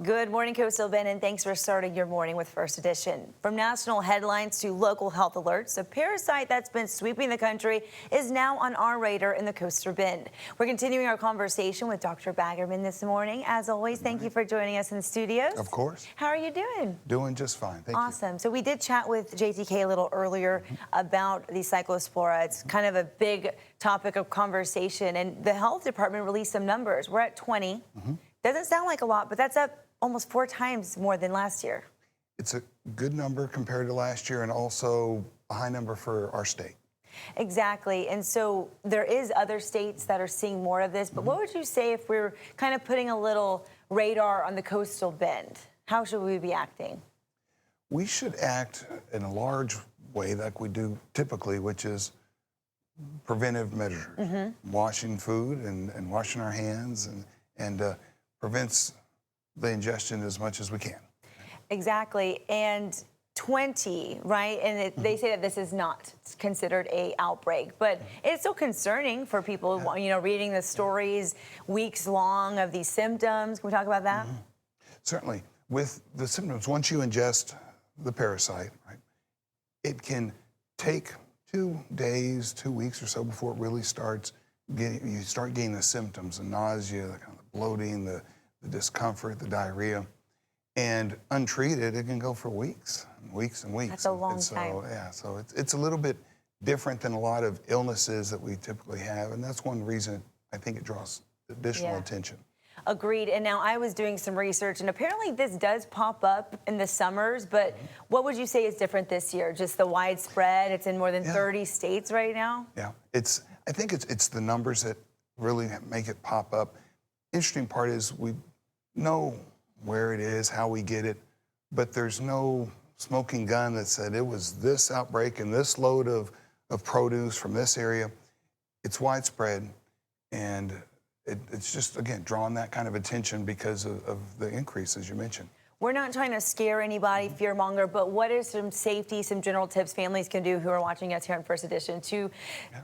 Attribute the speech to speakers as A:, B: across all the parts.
A: Good morning, Coastal Bend, and thanks for starting your morning with First Edition. From national headlines to local health alerts, a parasite that's been sweeping the country is now on our radar in the Coastal Bend. We're continuing our conversation with Dr. Baggerman this morning. As always, thank you for joining us in the studios.
B: Of course.
A: How are you doing?
B: Doing just fine. Thank you.
A: Awesome. So we did chat with JTK a little earlier about the Cyclospora. It's kind of a big topic of conversation, and the health department released some numbers. We're at 20. Doesn't sound like a lot, but that's up almost 4 times more than last year.
B: It's a good number compared to last year and also a high number for our state.
A: Exactly. And so there is other states that are seeing more of this, but what would you say if we're kind of putting a little radar on the Coastal Bend? How should we be acting?
B: We should act in a large way like we do typically, which is preventive measures. Washing food and washing our hands and prevents the ingestion as much as we can.
A: Exactly. And 20, right? And they say that this is not considered a outbreak, but it's so concerning for people, you know, reading the stories weeks long of these symptoms. Can we talk about that?
B: Certainly. With the symptoms, once you ingest the parasite, right, it can take 2 days, 2 weeks or so before it really starts getting, you start getting the symptoms, the nausea, the kind of bloating, the discomfort, the diarrhea. And untreated, it can go for weeks and weeks and weeks.
A: That's a long time.
B: Yeah, so it's a little bit different than a lot of illnesses that we typically have, and that's one reason I think it draws additional attention.
A: Agreed. And now I was doing some research, and apparently this does pop up in the summers, but what would you say is different this year? Just the widespread? It's in more than 30 states right now?
B: Yeah, I think it's the numbers that really make it pop up. Interesting part is we know where it is, how we get it, but there's no smoking gun that said it was this outbreak and this load of produce from this area. It's widespread, and it's just, again, drawing that kind of attention because of the increase, as you mentioned.
A: We're not trying to scare anybody, fearmonger, but what are some safety, some general tips families can do who are watching us here on First Edition to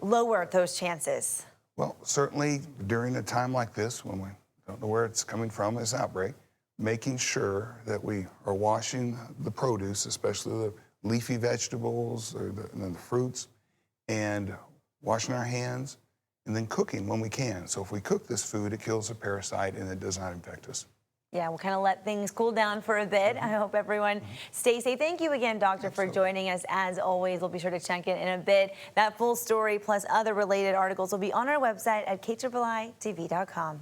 A: lower those chances? Well,
B: certainly during a time like this, when we don't know where it's coming from, this outbreak, making sure that we are washing the produce, especially the leafy vegetables or the fruits, and washing our hands, and then cooking when we can. So if we cook this food, it kills the parasite and it does not infect us.
A: Yeah, we'll kind of let things cool down for a bit. I hope everyone stays safe. Thank you again, Doctor, for joining us. As always, we'll be sure to check in a bit. That full story plus other related articles will be on our website at KIIITV.com.